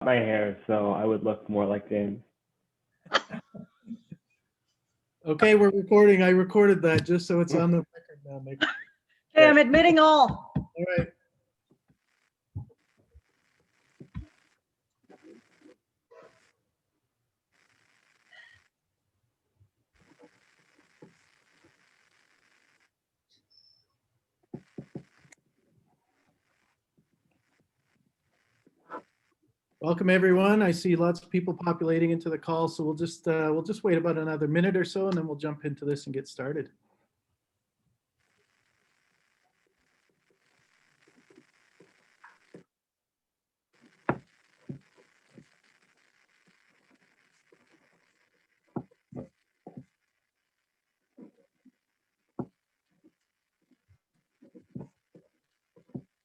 my hair, so I would look more like James. Okay, we're recording. I recorded that just so it's on the record now, Mick. Okay, I'm admitting all. All right. Welcome everyone. I see lots of people populating into the call, so we'll just wait about another minute or so, and then we'll jump into this and get started.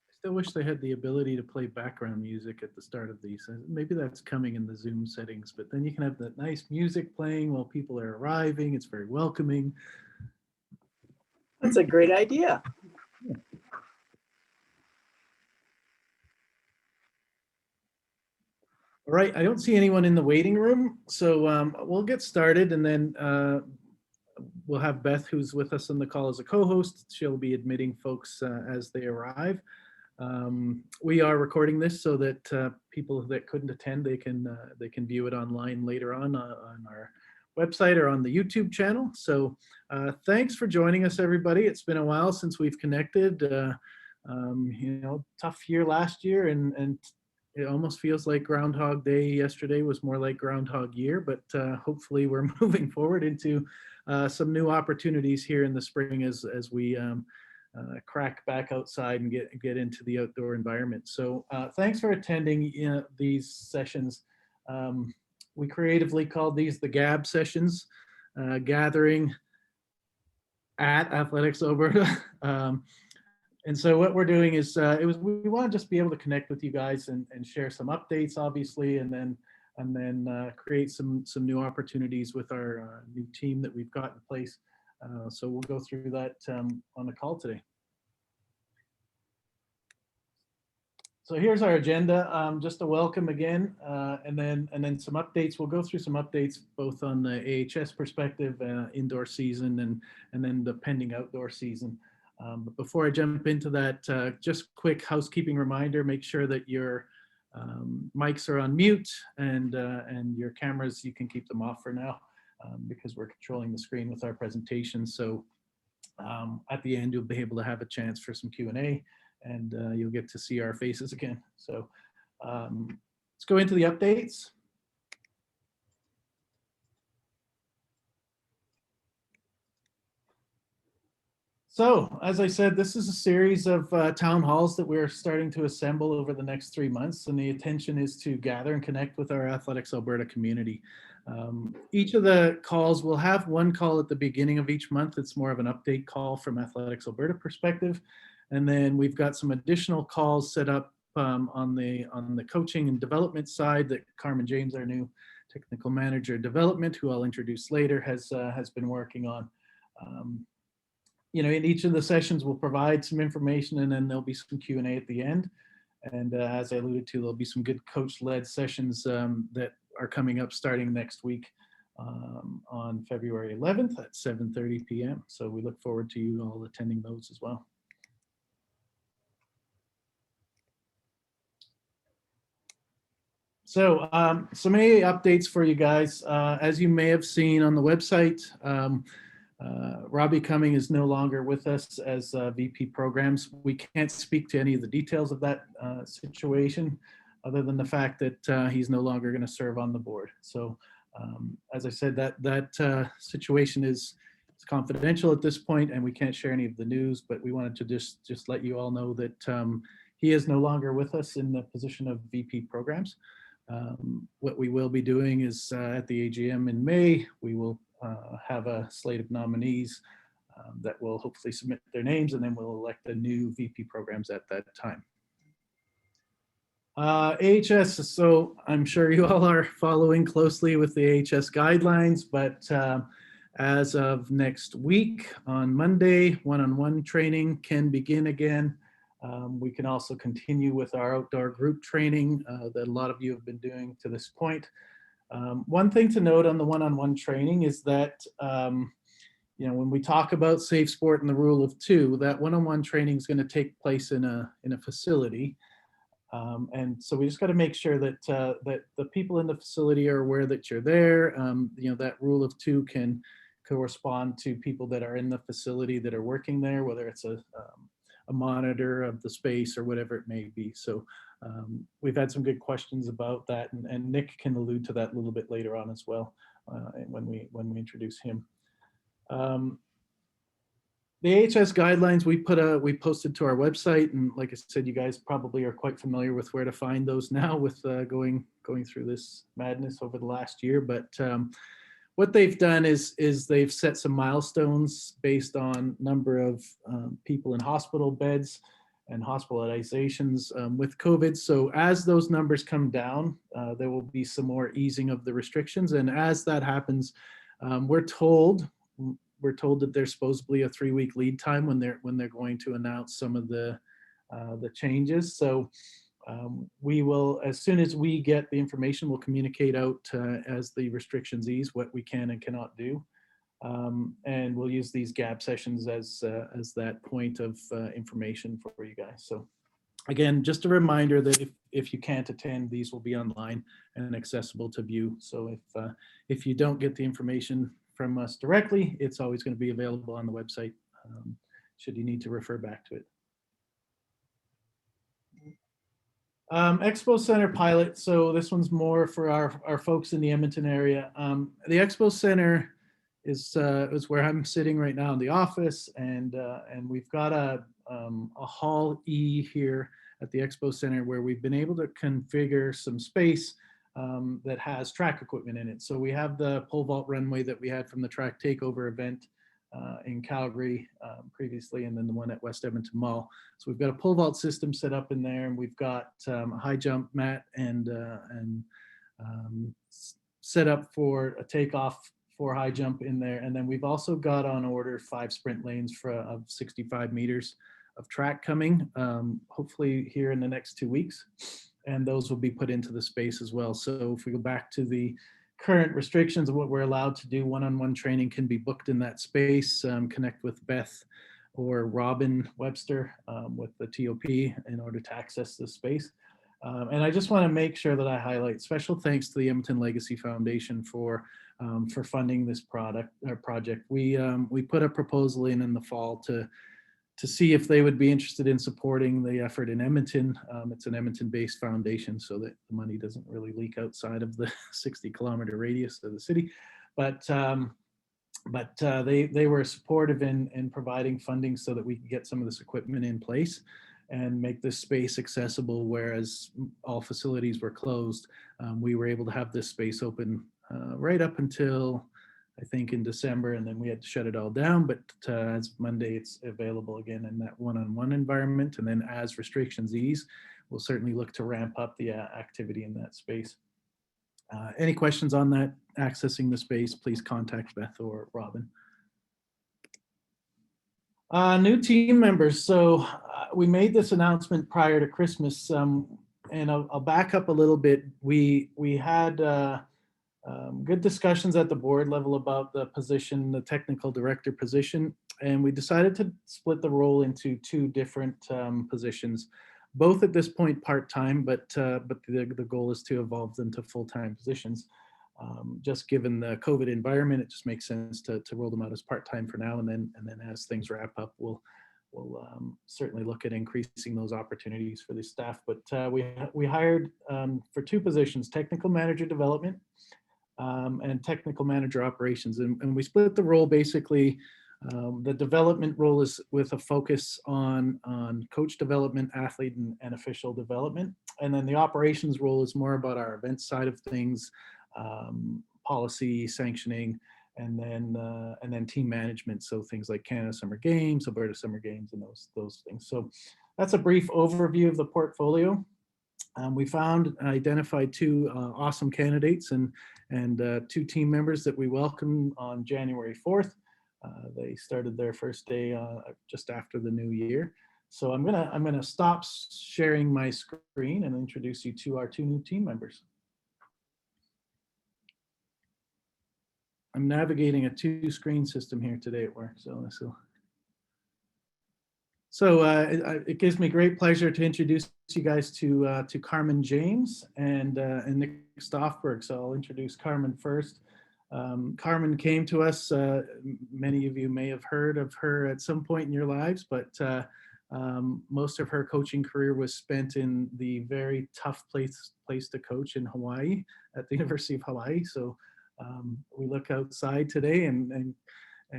I still wish they had the ability to play background music at the start of these. Maybe that's coming in the Zoom settings, but then you can have that nice music playing while people are arriving. It's very welcoming. That's a great idea. All right, I don't see anyone in the waiting room, so we'll get started, and then we'll have Beth, who's with us on the call as a co-host. She'll be admitting folks as they arrive. We are recording this so that people that couldn't attend, they can view it online later on our website or on the YouTube channel. So thanks for joining us, everybody. It's been a while since we've connected. Tough year last year, and it almost feels like Groundhog Day yesterday was more like Groundhog Year, but hopefully we're moving forward into some new opportunities here in the spring as we crack back outside and get into the outdoor environment. So thanks for attending these sessions. We creatively called these the GAAB sessions, gathering at Athletics Alberta. And so what we're doing is we want to just be able to connect with you guys and share some updates, obviously, and then create some new opportunities with our new team that we've got in place. So we'll go through that on the call today. So here's our agenda. Just a welcome again, and then some updates. We'll go through some updates both on the AHS perspective, indoor season, and then the pending outdoor season. But before I jump into that, just quick housekeeping reminder: make sure that your mics are on mute and your cameras, you can keep them off for now, because we're controlling the screen with our presentation. So at the end, you'll be able to have a chance for some Q&A, and you'll get to see our faces again. So let's go into the updates. So, as I said, this is a series of town halls that we're starting to assemble over the next 3 months, and the intention is to gather and connect with our Athletics Alberta community. Each of the calls will have one call at the beginning of each month. It's more of an update call from Athletics Alberta perspective, and then we've got some additional calls set up on the coaching and development side that Carmen James, our new technical manager of development, who I'll introduce later, has been working on. In each of the sessions, we'll provide some information, and then there'll be some Q&A at the end. And as I alluded to, there'll be some good coach-led sessions that are coming up starting next week on February 11th at 7:30 p.m. So we look forward to you all attending those as well. So some AA updates for you guys. As you may have seen on the website, Robbie Cumming is no longer with us as VP Programs. We can't speak to any of the details of that situation, other than the fact that he's no longer going to serve on the board. So as I said, that situation is confidential at this point, and we can't share any of the news, but we wanted to just let you all know that he is no longer with us in the position of VP Programs. What we will be doing is at the AGM in May, we will have a slate of nominees that will hopefully submit their names, and then we'll elect a new VP Programs at that time. AHS, so I'm sure you all are following closely with the AHS guidelines, but as of next week on Monday, one-on-one training can begin again. We can also continue with our outdoor group training that a lot of you have been doing to this point. One thing to note on the one-on-one training is that when we talk about safe sport and the rule of two, that one-on-one training is going to take place in a facility. And so we just got to make sure that that the people in the facility are aware that you're there. That rule of two can correspond to people that are in the facility that are working there, whether it's a monitor of the space or whatever it may be. So we've had some good questions about that, and Nick can allude to that a little bit later on as well when we introduce him. The AHS guidelines we posted to our website, and like I said, you guys probably are quite familiar with where to find those now with going through this madness over the last year. But what they've done is they've set some milestones based on number of people in hospital beds and hospitalizations with COVID. So as those numbers come down, there will be some more easing of the restrictions. And as that happens, we're told that there's supposedly a 3-week lead time when they're going to announce some of the changes. So we will, as soon as we get the information, we'll communicate out as the restrictions ease what we can and cannot do. And we'll use these GAAB sessions as that point of information for you guys. So again, just a reminder that if you can't attend, these will be online and accessible to view. So if you don't get the information from us directly, it's always going to be available on the website should you need to refer back to it. Expo Center pilot. So this one's more for our folks in the Edmonton area. The Expo Center is where I'm sitting right now in the office, and we've got a Hall E here at the Expo Center where we've been able to configure some space that has track equipment in it. So we have the pole vault runway that we had from the track takeover event in Calgary previously, and then the one at West Edmonton Mall. So we've got a pole vault system set up in there, and we've got a high jump mat and set up for a takeoff for high jump in there. And then we've also got on order 5 sprint lanes of 65 meters of track coming, hopefully here in the next 2 weeks. And those will be put into the space as well. So if we go back to the current restrictions of what we're allowed to do, one-on-one training can be booked in that space. Connect with Beth or Robin Webster with the TOP in order to access this space. And I just want to make sure that I highlight special thanks to the Edmonton Legacy Foundation for funding this project. We put a proposal in the fall to see if they would be interested in supporting the effort in Edmonton. It's an Edmonton-based foundation, so that the money doesn't really leak outside of the 60-kilometer radius of the city. But they were supportive in providing funding so that we could get some of this equipment in place and make this space accessible, whereas all facilities were closed. We were able to have this space open right up until I think in December, and then we had to shut it all down. But as Monday, it's available again in that one-on-one environment. And then as restrictions ease, we'll certainly look to ramp up the activity in that space. Any questions on that, accessing the space, please contact Beth or Robin. New team members. So we made this announcement prior to Christmas, and I'll back up a little bit. We had good discussions at the board level about the position, the technical director position, and we decided to split the role into 2 different positions, both at this point part-time, but the goal is to evolve them to full-time positions. Just given the COVID environment, it just makes sense to roll them out as part-time for now, and then as things wrap up, we'll certainly look at increasing those opportunities for the staff. But we hired for 2 positions: technical manager development and technical manager operations. And we split the role basically. The development role is with a focus on coach development, athlete and official development. And then the operations role is more about our event side of things, policy, sanctioning, and then team management. So things like Canada Summer Games, Alberta Summer Games, and those things. So that's a brief overview of the portfolio. We identified 2 awesome candidates and 2 team members that we welcomed on January 4th. They started their first day just after the new year. So I'm gonna stop sharing my screen and introduce you to our two new team members. I'm navigating a two-screen system here today at work, so it gives me great pleasure to introduce you guys to Carmen James and Nick Stoffberg. So I'll introduce Carmen first. Carmen came to us. Many of you may have heard of her at some point in your lives, but most of her coaching career was spent in the very tough place to coach in Hawaii at the University of Hawaii. So we look outside today and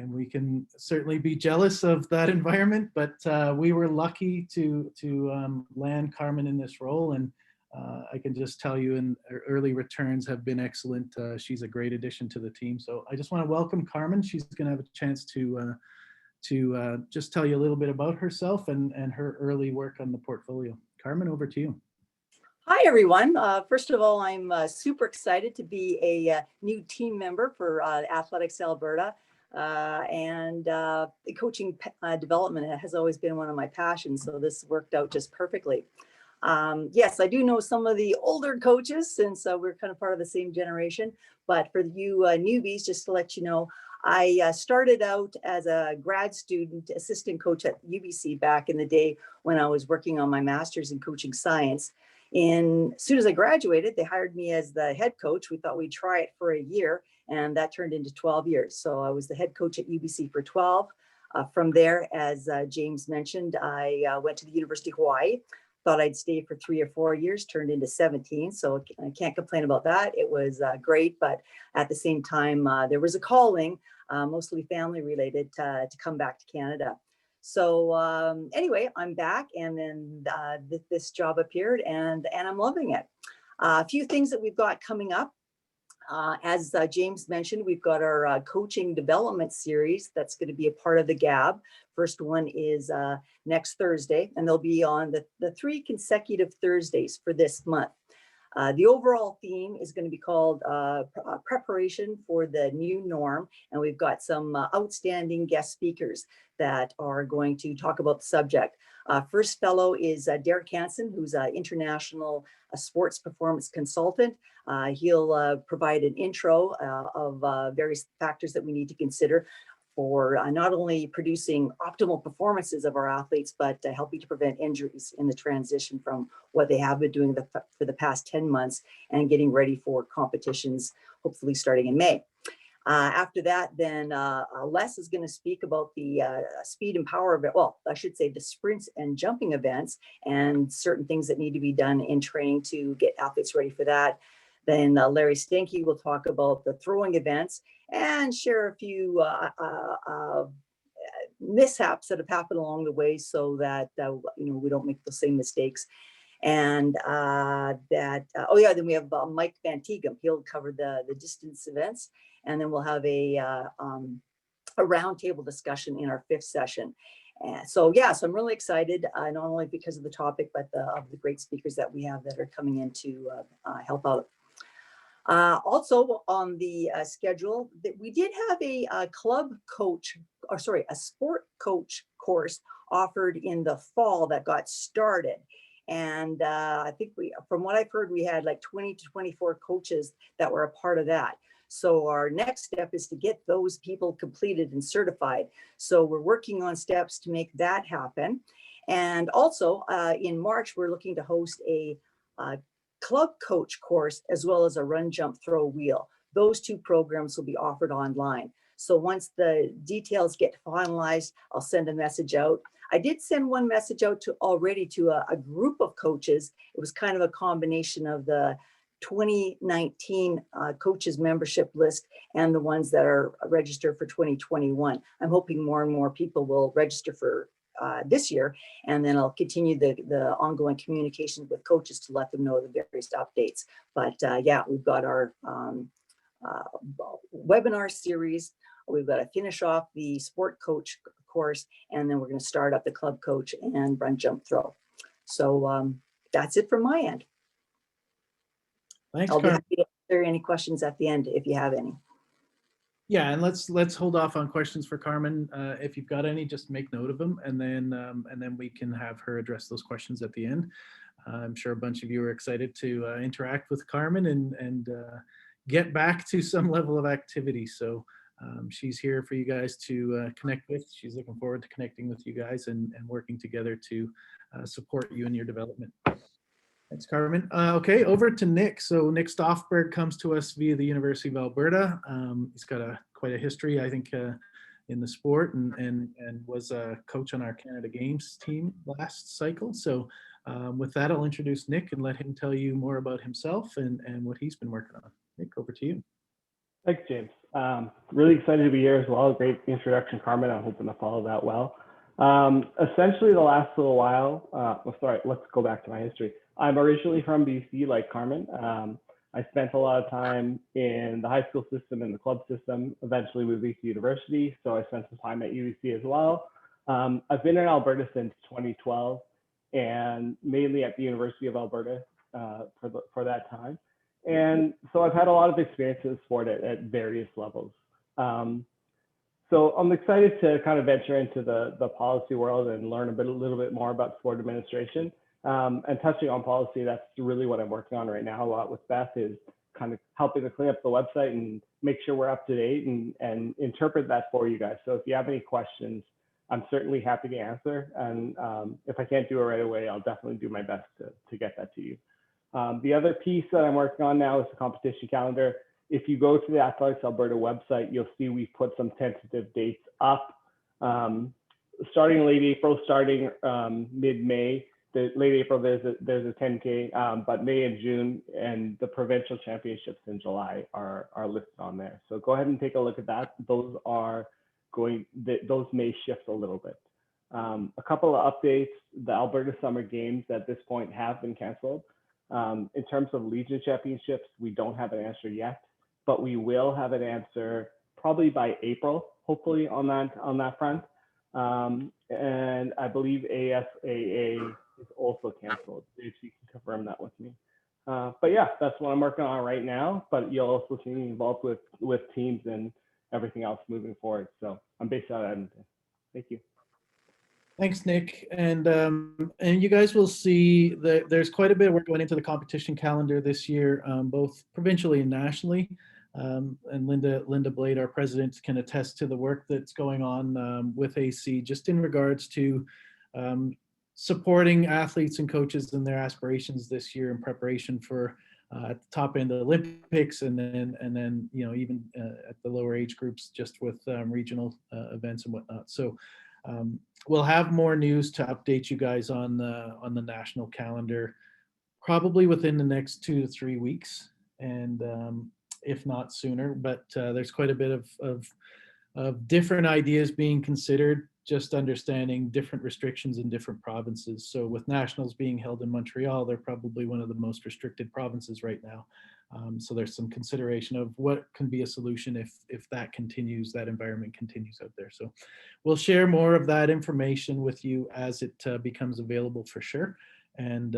we can certainly be jealous of that environment, but we were lucky to land Carmen in this role, and I can just tell you, and early returns have been excellent. She's a great addition to the team. So I just want to welcome Carmen. She's going to have a chance to just tell you a little bit about herself and her early work on the portfolio. Carmen, over to you. Hi, everyone. First of all, I'm super excited to be a new team member for Athletics Alberta. And the coaching development has always been one of my passions, so this worked out just perfectly. Yes, I do know some of the older coaches since we're kind of part of the same generation, but for you newbies, just to let you know, I started out as a grad student assistant coach at UBC back in the day when I was working on my master's in coaching science. And as soon as I graduated, they hired me as the head coach. We thought we'd try it for a year, and that turned into 12 years. So I was the head coach at UBC for 12. From there, as James mentioned, I went to the University of Hawaii. Thought I'd stay for 3 or 4 years, turned into 17. So I can't complain about that. It was great, but at the same time, there was a calling, mostly family related, to come back to Canada. So anyway, I'm back, and then this job appeared, and I'm loving it. A few things that we've got coming up. As James mentioned, we've got our coaching development series that's going to be a part of the GAAB. First one is next Thursday, and they'll be on the 3 consecutive Thursdays for this month. The overall theme is going to be called Preparation for the New Norm, and we've got some outstanding guest speakers that are going to talk about the subject. First fellow is Derek Hansen, who's an international sports performance consultant. He'll provide an intro of various factors that we need to consider for not only producing optimal performances of our athletes, but helping to prevent injuries in the transition from what they have been doing for the past 10 months and getting ready for competitions, hopefully starting in May. After that, then Les is going to speak about the speed and power event. Well, I should say the sprints and jumping events and certain things that need to be done in training to get athletes ready for that. Then Larry Stanky will talk about the throwing events and share a few mishaps that have happened along the way, so that we don't make the same mistakes. And oh yeah, then we have Mike Van Tegum. He'll cover the distance events, and then we'll have a roundtable discussion in our 5th session. So I'm really excited, not only because of the topic, but of the great speakers that we have that are coming in to help out. Also on the schedule, that we did have a sport coach course offered in the fall that got started. And I think from what I've heard, we had like 20 to 24 coaches that were a part of that. So our next step is to get those people completed and certified. So we're working on steps to make that happen. And also in March, we're looking to host a club coach course as well as a run, jump, throw, wheel. Those 2 programs will be offered online. So once the details get finalized, I'll send a message out. I did send one message out already to a group of coaches. It was kind of a combination of the 2019 coaches membership list and the ones that are registered for 2021. I'm hoping more and more people will register for this year, and then I'll continue the ongoing communications with coaches to let them know the various updates. But yeah, we've got our webinar series. We've got to finish off the sport coach course, and then we're going to start up the club coach and run, jump, throw. So that's it from my end. Thanks, I'll be Carmen. happy to answer any questions at the end if you have any. Yeah, and let's hold off on questions for Carmen. If you've got any, just make note of them, and then we can have her address those questions at the end. I'm sure a bunch of you are excited to interact with Carmen and get back to some level of activity. So she's here for you guys to connect with. She's looking forward to connecting with you guys and working together to support you in your development. Thanks, Carmen. Okay, over to Nick. So Nick Stoffberg comes to us via the University of Alberta. He's got quite a history, I think, in the sport and was a coach on our Canada Games team last cycle. So with that, I'll introduce Nick and let him tell you more about himself and what he's been working on. Nick, over to you. Thanks, James. Really excited to be here as well. Great introduction, Carmen. I'm hoping to follow that well. Essentially, the last little while, sorry, let's go back to my history. I'm originally from BC, like Carmen. I spent a lot of time in the high school system and the club system, eventually moved to university. So I spent some time at UBC as well. I've been in Alberta since 2012 and mainly at the University of Alberta for that time. And so I've had a lot of experience in sport at various levels. So I'm excited to kind of venture into the policy world and learn a little bit more about sport administration. And touching on policy, that's really what I'm working on right now a lot with Beth, is kind of helping to clean up the website and make sure we're up to date and interpret that for you guys. So if you have any questions, I'm certainly happy to answer. And if I can't do it right away, I'll definitely do my best to get that to you. The other piece that I'm working on now is the competition calendar. If you go to the Athletics Alberta website, you'll see we've put some tentative dates up. Starting late April, starting mid-May. Late April, there's a 10K, but May and June and the provincial championships in July are listed on there. So go ahead and take a look at that. Those may shift a little bit. A couple of updates: the Alberta Summer Games at this point have been canceled. In terms of Legion Championships, we don't have an answer yet, but we will have an answer probably by April, hopefully on that front. And I believe ASAA is also canceled, if you can confirm that with me. But yeah, that's what I'm working on right now, but you'll also see me involved with teams and everything else moving forward. So I'm based out of Edmonton. Thank you. Thanks, Nick. And you guys will see that there's quite a bit of work going into the competition calendar this year, both provincially and nationally. And Linda Blade, our president, can attest to the work that's going on with AC, just in regards to supporting athletes and coaches in their aspirations this year in preparation for at the top end of the Olympics, and then even at the lower age groups, just with regional events and whatnot. So we'll have more news to update you guys on the national calendar, probably within the next 2 to 3 weeks, and if not sooner. But there's quite a bit of different ideas being considered, just understanding different restrictions in different provinces. So with nationals being held in Montreal, they're probably one of the most restricted provinces right now. So there's some consideration of what can be a solution if that continues, that environment continues out there. So we'll share more of that information with you as it becomes available for sure, and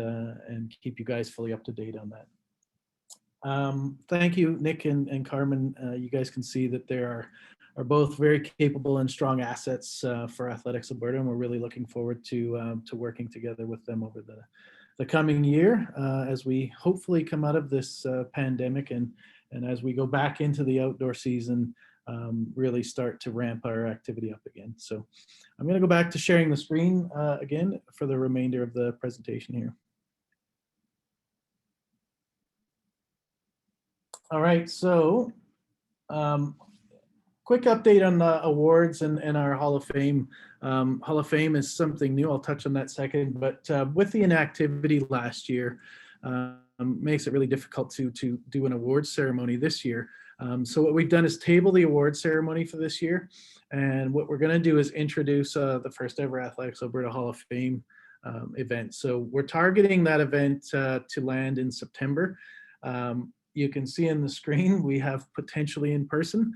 keep you guys fully up to date on that. Thank you, Nick and Carmen. You guys can see that there are both very capable and strong assets for Athletics Alberta, and we're really looking forward to working together with them over the coming year as we hopefully come out of this pandemic and as we go back into the outdoor season, really start to ramp our activity up again. So I'm going to go back to sharing the screen again for the remainder of the presentation here. All right, so quick update on the awards and our Hall of Fame. Hall of Fame is something new. I'll touch on that second. But with the inactivity last year, makes it really difficult to do an awards ceremony this year. So what we've done is table the awards ceremony for this year. And what we're going to do is introduce the first ever Athletics Alberta Hall of Fame event. So we're targeting that event to land in September. You can see on the screen, we have potentially in person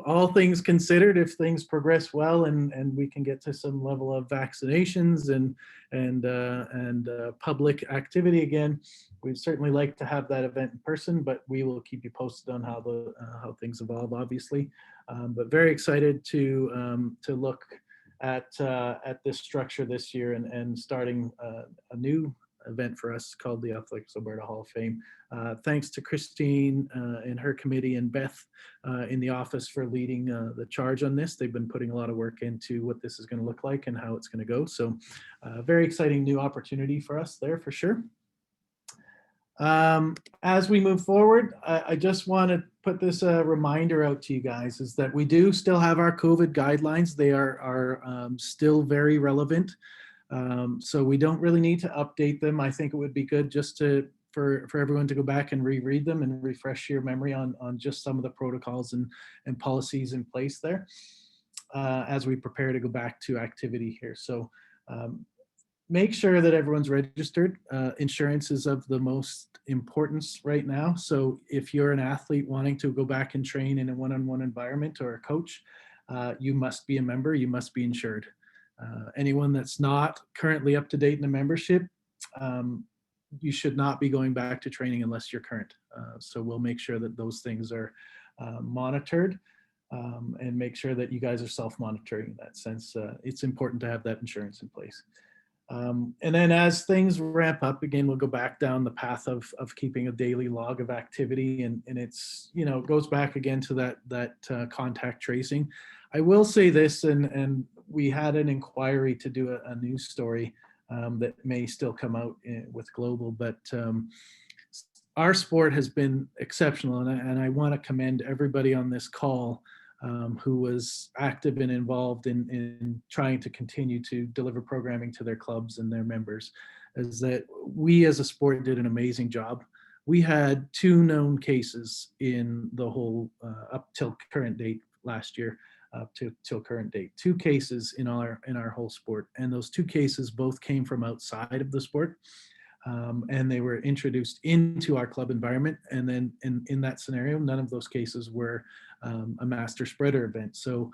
all things considered, if things progress well and we can get to some level of vaccinations and public activity again, we'd certainly like to have that event in person, but we will keep you posted on how things evolve, obviously. But very excited to look at this structure this year and starting a new event for us called the Athletics Alberta Hall of Fame. Thanks to Christine and her committee and Beth in the office for leading the charge on this. They've been putting a lot of work into what this is going to look like and how it's going to go. So very exciting new opportunity for us there for sure. As we move forward, I just want to put this reminder out to you guys is that we do still have our COVID guidelines. They are still very relevant. So we don't really need to update them. I think it would be good just for everyone to go back and reread them and refresh your memory on just some of the protocols and policies in place there as we prepare to go back to activity here. So make sure that everyone's registered. Insurance is of the most importance right now. So if you're an athlete wanting to go back and train in a one-on-one environment or a coach, you must be a member, you must be insured. Anyone that's not currently up to date in a membership, you should not be going back to training unless you're current. So we'll make sure that those things are monitored and make sure that you guys are self-monitoring in that sense. It's important to have that insurance in place. And then as things ramp up, again, we'll go back down the path of keeping a daily log of activity. And it's, it goes back again to that contact tracing. I will say this, and we had an inquiry to do a news story that may still come out with Global, but our sport has been exceptional. And I want to commend everybody on this call who was active and involved in trying to continue to deliver programming to their clubs and their members, is that we as a sport did an amazing job. We had 2 known cases in the whole up till current date last year, up till current date. 2 cases in our whole sport, and those 2 cases both came from outside of the sport, and they were introduced into our club environment. And then in that scenario, none of those cases were a master spreader event. So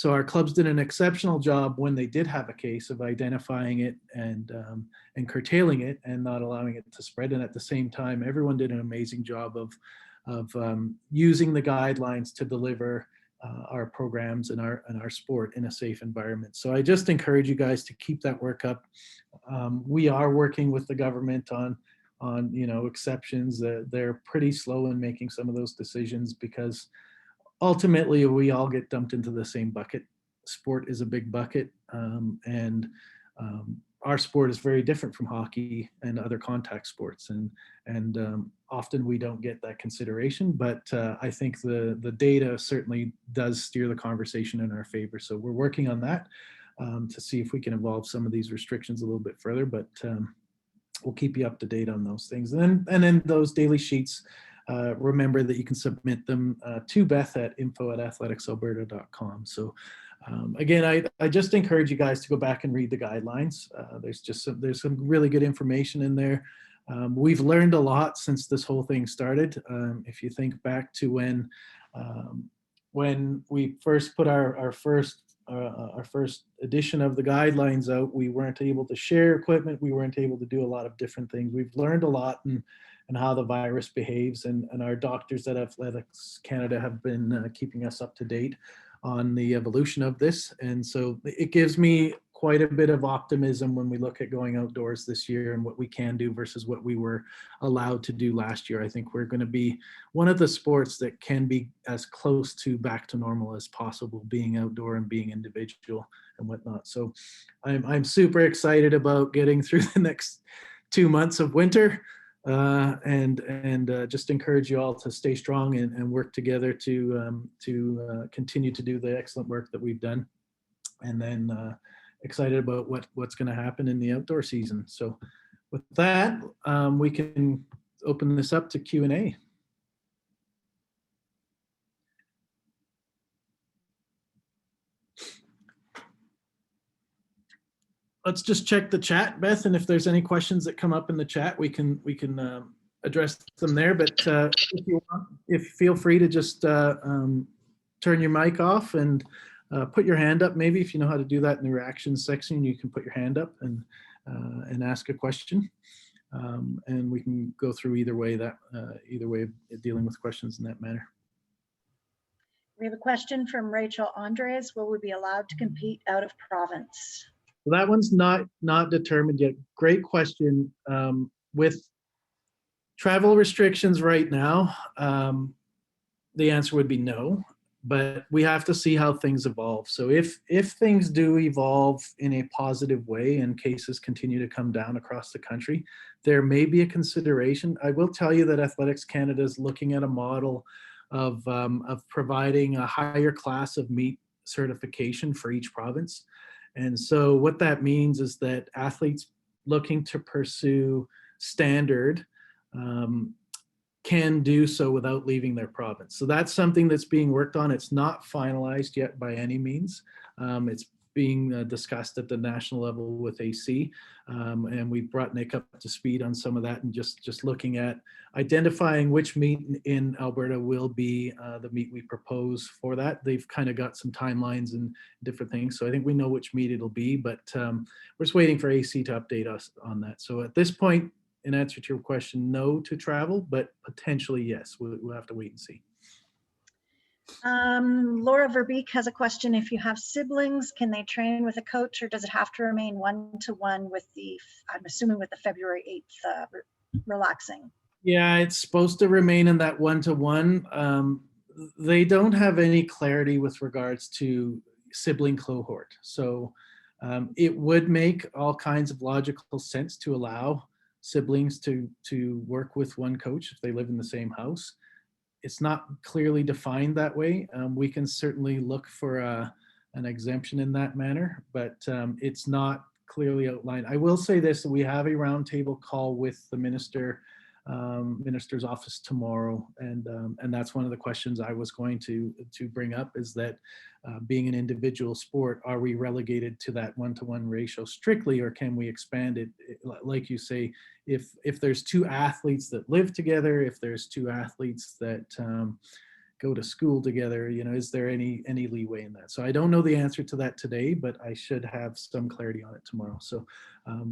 our clubs did an exceptional job when they did have a case of identifying it and curtailing it and not allowing it to spread. And at the same time, everyone did an amazing job of using the guidelines to deliver our programs and our sport in a safe environment. So I just encourage you guys to keep that work up. We are working with the government on exceptions. They're pretty slow in making some of those decisions because ultimately we all get dumped into the same bucket. Sport is a big bucket, and our sport is very different from hockey and other contact sports, and often we don't get that consideration. But I think the data certainly does steer the conversation in our favor. So we're working on that to see if we can evolve some of these restrictions a little bit further. But we'll keep you up to date on those things. And then those daily sheets. Remember that you can submit them to Beth at info@athleticsalberta.com. So again, I just encourage you guys to go back and read the guidelines. There's some really good information in there. We've learned a lot since this whole thing started. If you think back to when we first put our first edition of the guidelines out, we weren't able to share equipment. We weren't able to do a lot of different things. We've learned a lot and how the virus behaves, and our doctors at Athletics Canada have been keeping us up to date on the evolution of this. And so it gives me quite a bit of optimism when we look at going outdoors this year and what we can do versus what we were allowed to do last year. I think we're going to be one of the sports that can be as close to back to normal as possible, being outdoor and being individual and whatnot. So I'm super excited about getting through the next 2 months of winter. And just encourage you all to stay strong and work together to continue to do the excellent work that we've done. And then excited about what's going to happen in the outdoor season. So with that, we can open this up to Q&A. Let's just check the chat, Beth, and if there's any questions that come up in the chat, we can address them there. But if you want, feel free to just turn your mic off and put your hand up. Maybe if you know how to do that in the reactions section, you can put your hand up and ask a question. And we can go through either way of dealing with questions in that manner. We have a question from Rachel Andres. Will we be allowed to compete out of province? Well, that one's not determined yet. Great question. With travel restrictions right now, the answer would be no, but we have to see how things evolve. So if things do evolve in a positive way and cases continue to come down across the country, there may be a consideration. I will tell you that Athletics Canada is looking at a model of providing a higher class of meet certification for each province. And so what that means is that athletes looking to pursue standard can do so without leaving their province. So that's something that's being worked on. It's not finalized yet by any means. It's being discussed at the national level with AC. And we brought Nick up to speed on some of that, and just looking at identifying which meet in Alberta will be the meet we propose for that. They've kind of got some timelines and different things. So I think we know which meet it'll be, but we're just waiting for AC to update us on that. So at this point, in answer to your question, no to travel, but potentially yes. We'll have to wait and see. Laura Verbeek has a question. If you have siblings, can they train with a coach, or does it have to remain one-to-one with the, I'm assuming with the February 8th relaxing? Yeah, it's supposed to remain in that one-to-one. They don't have any clarity with regards to sibling cohort. So it would make all kinds of logical sense to allow siblings to work with one coach if they live in the same house. It's not clearly defined that way. We can certainly look for an exemption in that manner, but it's not clearly outlined. I will say this: we have a roundtable call with the minister's office tomorrow, and that's one of the questions I was going to bring up, is that being an individual sport, are we relegated to that one-to-one ratio strictly, or can we expand it? Like you say, if there's two athletes that live together, if there's two athletes that go to school together, is there any leeway in that? So I don't know the answer to that today, but I should have some clarity on it tomorrow. So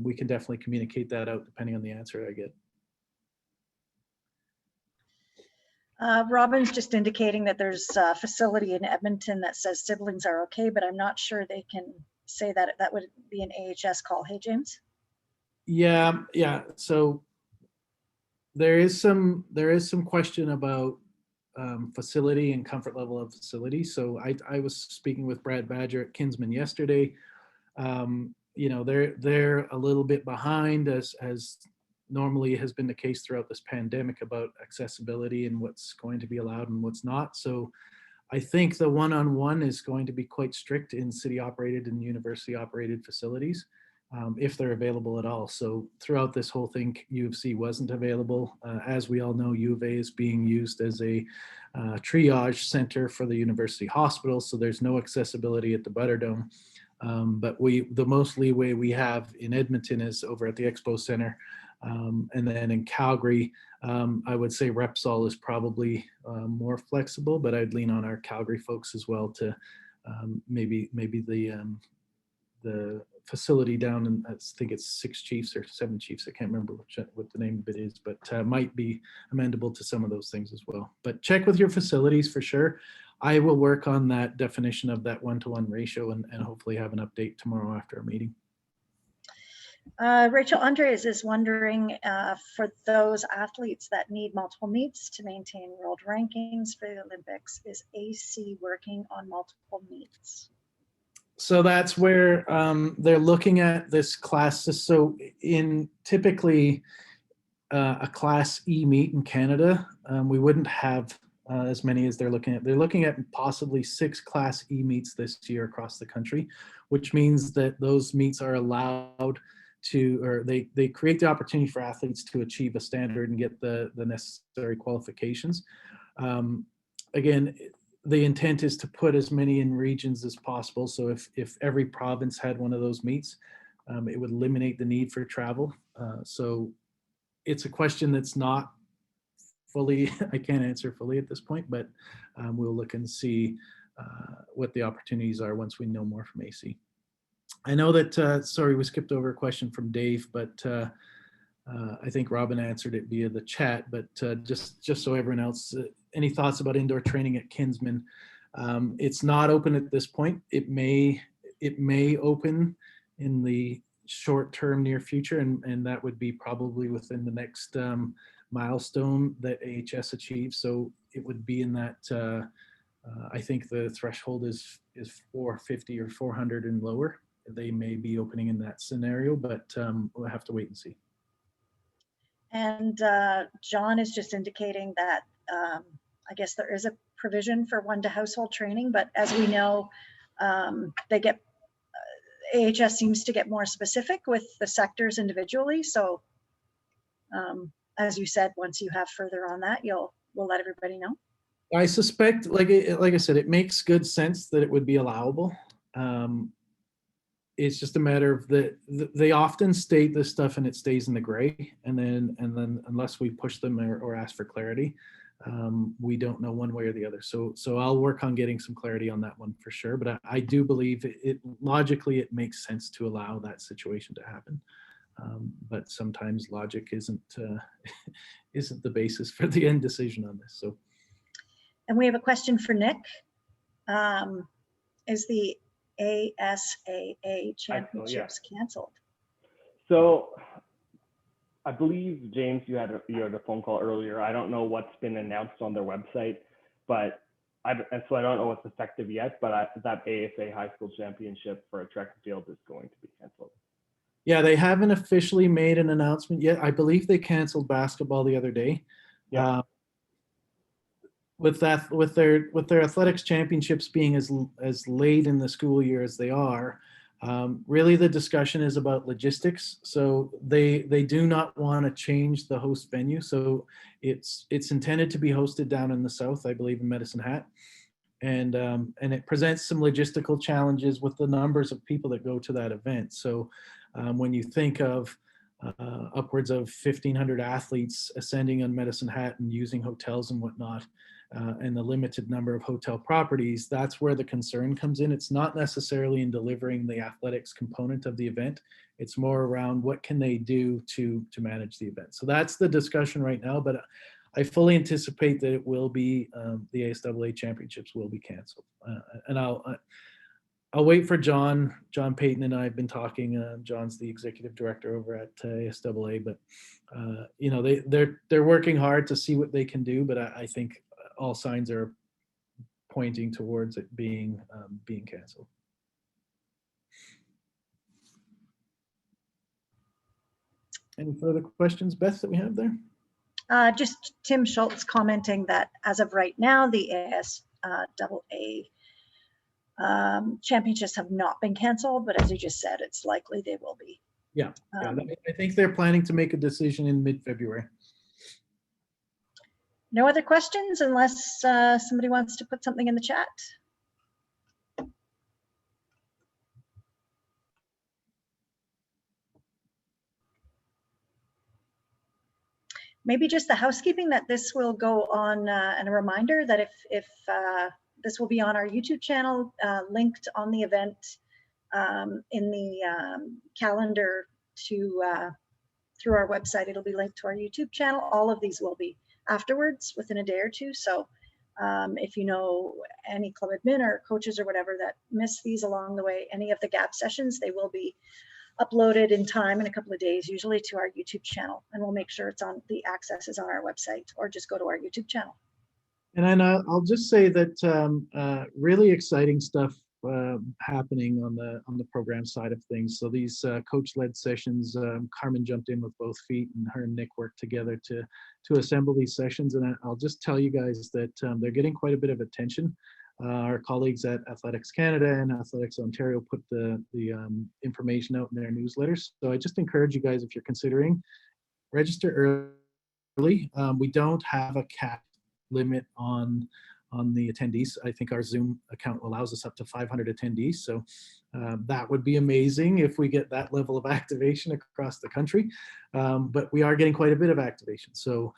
we can definitely communicate that out depending on the answer I get. Robin's just indicating that there's a facility in Edmonton that says siblings are okay, but I'm not sure they can say that. That would be an AHS call. Hey, James? Yeah. So there is some question about facility and comfort level of facility. So I was speaking with Brad Badger at Kinsman yesterday. They're a little bit behind, as normally has been the case throughout this pandemic, about accessibility and what's going to be allowed and what's not. So I think the one-on-one is going to be quite strict in city operated and university operated facilities, if they're available at all. So throughout this whole thing, U of C wasn't available. As we all know, U of A is being used as a triage center for the university hospital. So there's no accessibility at the Butterdome. But the most leeway we have in Edmonton is over at the Expo Center. And then in Calgary, I would say Repsol is probably more flexible, but I'd lean on our Calgary folks as well to maybe the facility down in, I think it's 6 Chiefs or 7 Chiefs. I can't remember what the name of it is, but might be amendable to some of those things as well. But check with your facilities for sure. I will work on that definition of that one-to-one ratio and hopefully have an update tomorrow after our meeting. Rachel Andres is wondering, for those athletes that need multiple meets to maintain world rankings for the Olympics, is AC working on multiple meets? So that's where they're looking at this class. So in typically a Class E meet in Canada, we wouldn't have as many as they're looking at. They're looking at possibly 6 Class E meets this year across the country, which means that those meets are allowed to, or they create the opportunity for athletes to achieve a standard and get the necessary qualifications. Again, the intent is to put as many in regions as possible. So if every province had one of those meets, it would eliminate the need for travel. So it's a question that's not fully, I can't answer fully at this point, but we'll look and see what the opportunities are once we know more from AC. I know that, sorry, we skipped over a question from Dave, but I think Robin answered it via the chat, but just so everyone else, any thoughts about indoor training at Kinsman? It's not open at this point. It may open in the short-term near future, and that would be probably within the next milestone that AHS achieves. So it would be in that, I think the threshold is 450 or 400 and lower. They may be opening in that scenario, but we'll have to wait and see. And John is just indicating that I guess there is a provision for one-to-household training, but as we know, AHS seems to get more specific with the sectors individually. So as you said, once you have further on that, we'll let everybody know. I suspect, like I said, it makes good sense that it would be allowable. It's just a matter of they often state this stuff and it stays in the gray, and then unless we push them or ask for clarity, we don't know one way or the other. So I'll work on getting some clarity on that one for sure. But I do believe it logically it makes sense to allow that situation to happen. But sometimes logic isn't the basis for the end decision on this. So. And we have a question for Nick. Is the ASAA championships canceled? So I believe, James, you had a phone call earlier. I don't know what's been announced on their website, but I don't know what's effective yet, but that ASA high school championship for a track and field is going to be canceled. Yeah, they haven't officially made an announcement yet. I believe they canceled basketball the other day. Yeah. With their athletics championships being as late in the school year as they are, really the discussion is about logistics. So they do not want to change the host venue. So it's intended to be hosted down in the south, I believe, in Medicine Hat, and it presents some logistical challenges with the numbers of people that go to that event. So when you think of upwards of 1,500 athletes ascending on Medicine Hat and using hotels and whatnot, and the limited number of hotel properties, that's where the concern comes in. It's not necessarily in delivering the athletics component of the event. It's more around what can they do to manage the event. So that's the discussion right now, but I fully anticipate that it will be, the ASAA championships will be canceled. And I'll wait for John Payton and I have been talking. John's the executive director over at ASAA, but you know, they're working hard to see what they can do, but I think all signs are pointing towards it being canceled. Any further questions, Beth, that we have there? Just Tim Schultz commenting that as of right now, the ASAA championships have not been canceled, but as you just said, it's likely they will be. Yeah, I think they're planning to make a decision in mid-February. No other questions unless somebody wants to put something in the chat. Maybe just the housekeeping that this will go on, and a reminder that if this will be on our YouTube channel, linked on the event in the calendar through our website. It'll be linked to our YouTube channel. All of these will be afterwards within a day or two. So if you know any club admin or coaches or whatever that miss these along the way, any of the GAAB sessions, they will be uploaded in time in a couple of days, usually to our YouTube channel, and we'll make sure it's on the access is on our website, or just go to our YouTube channel. And then I'll just say that really exciting stuff happening on the program side of things. So these coach-led sessions, Carmen jumped in with both feet, and her and Nick worked together to assemble these sessions. And I'll just tell you guys that they're getting quite a bit of attention. Our colleagues at Athletics Canada and Athletics Ontario put the information out in their newsletters. So I just encourage you guys, if you're considering, register early. We don't have a cap limit on the attendees. I think our Zoom account allows us up to 500 attendees. So that would be amazing if we get that level of activation across the country. But we are getting quite a bit of activation. So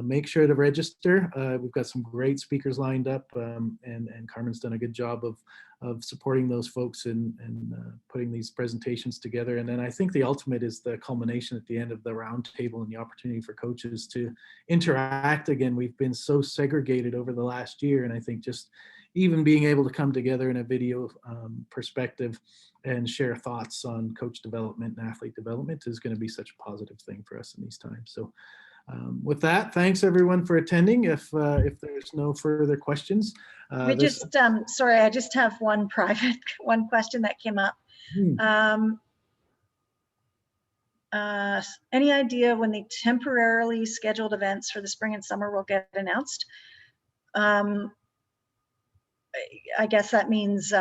make sure to register. We've got some great speakers lined up, and Carmen's done a good job of supporting those folks and putting these presentations together. And then I think the ultimate is the culmination at the end of the roundtable and the opportunity for coaches to interact again. We've been so segregated over the last year, and I think just even being able to come together in a video perspective and share thoughts on coach development and athlete development is going to be such a positive thing for us in these times. So with that, thanks everyone for attending. If there's no further questions. We just, sorry, I just have one one question that came up. Any idea when the temporarily scheduled events for the spring and summer will get announced? I guess that means,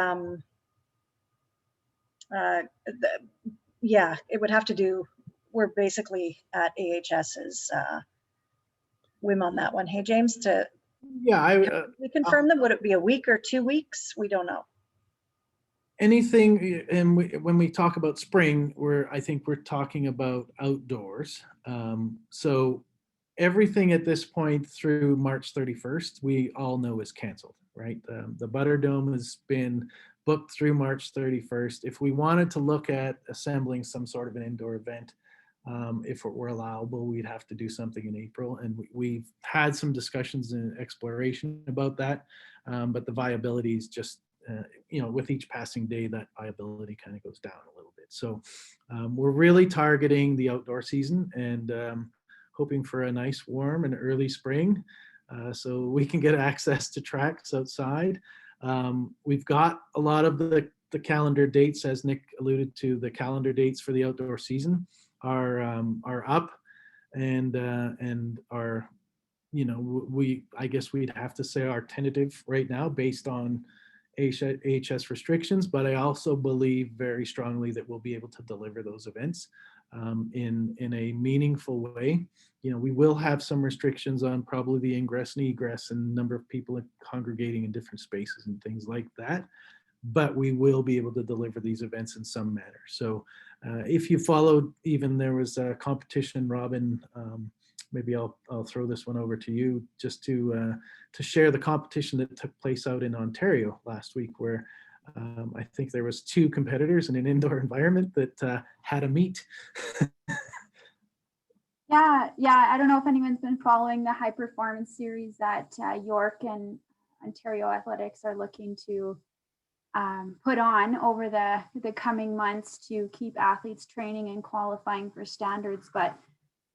yeah, it would have to do, we're basically at AHS's whim on that one. Hey, James, we confirm them? Would it be a week or 2 weeks? We don't know. Anything, and when we talk about spring, I think we're talking about outdoors. So everything at this point through March 31st, we all know is canceled, right? The Butter Dome has been booked through March 31st. If we wanted to look at assembling some sort of an indoor event, if it were allowable, we'd have to do something in April. And we've had some discussions and exploration about that, but the viability is just, with each passing day, that viability kind of goes down a little bit. So we're really targeting the outdoor season and hoping for a nice warm and early spring so we can get access to tracks outside. We've got a lot of the calendar dates, as Nick alluded to. The calendar dates for the outdoor season are up and are, I guess we'd have to say are tentative right now based on AHS restrictions, but I also believe very strongly that we'll be able to deliver those events in a meaningful way. We will have some restrictions on probably the ingress and egress and number of people congregating in different spaces and things like that, but we will be able to deliver these events in some manner. So if you followed, even there was a competition, Robin, maybe I'll throw this one over to you just to share the competition that took place out in Ontario last week, where I think there was 2 competitors in an indoor environment that had a meet. Yeah. I don't know if anyone's been following the high performance series that York and Ontario Athletics are looking to put on over the coming months to keep athletes training and qualifying for standards. But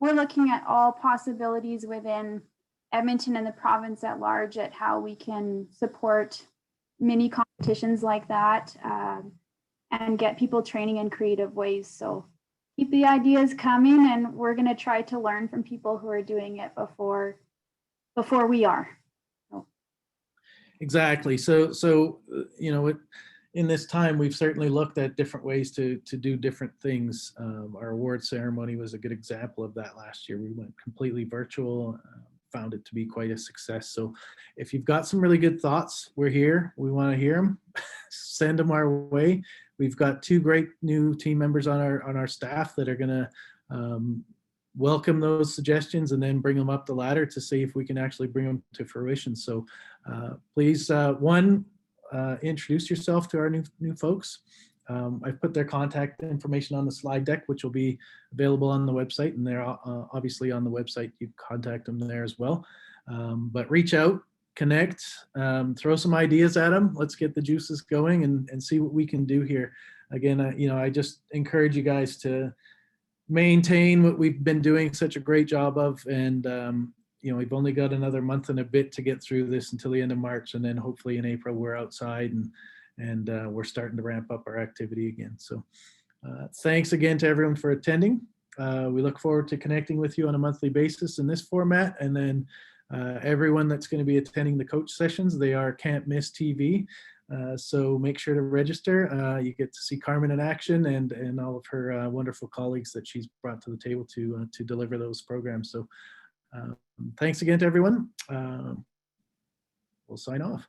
we're looking at all possibilities within Edmonton and the province at large at how we can support mini competitions like that and get people training in creative ways. So keep the ideas coming, and we're going to try to learn from people who are doing it before we are. So. Exactly. So in this time, we've certainly looked at different ways to do different things. Our award ceremony was a good example of that last year. We went completely virtual, found it to be quite a success. So if you've got some really good thoughts, we're here. We want to hear them. Send them our way. We've got 2 great new team members on our staff that are going to welcome those suggestions and then bring them up the ladder to see if we can actually bring them to fruition. So please, introduce yourself to our new folks. I've put their contact information on the slide deck, which will be available on the website, and they're obviously on the website. You contact them there as well. But reach out, connect, throw some ideas at them. Let's get the juices going and see what we can do here. Again, I just encourage you guys to maintain what we've been doing such a great job of, and we've only got another month and a bit to get through this until the end of March, and then hopefully in April we're outside and we're starting to ramp up our activity again. So thanks again to everyone for attending. We look forward to connecting with you on a monthly basis in this format, and then everyone that's going to be attending the coach sessions, they are can't miss TV. So make sure to register. You get to see Carmen in action and all of her wonderful colleagues that she's brought to the table to deliver those programs. So thanks again to everyone. We'll sign off.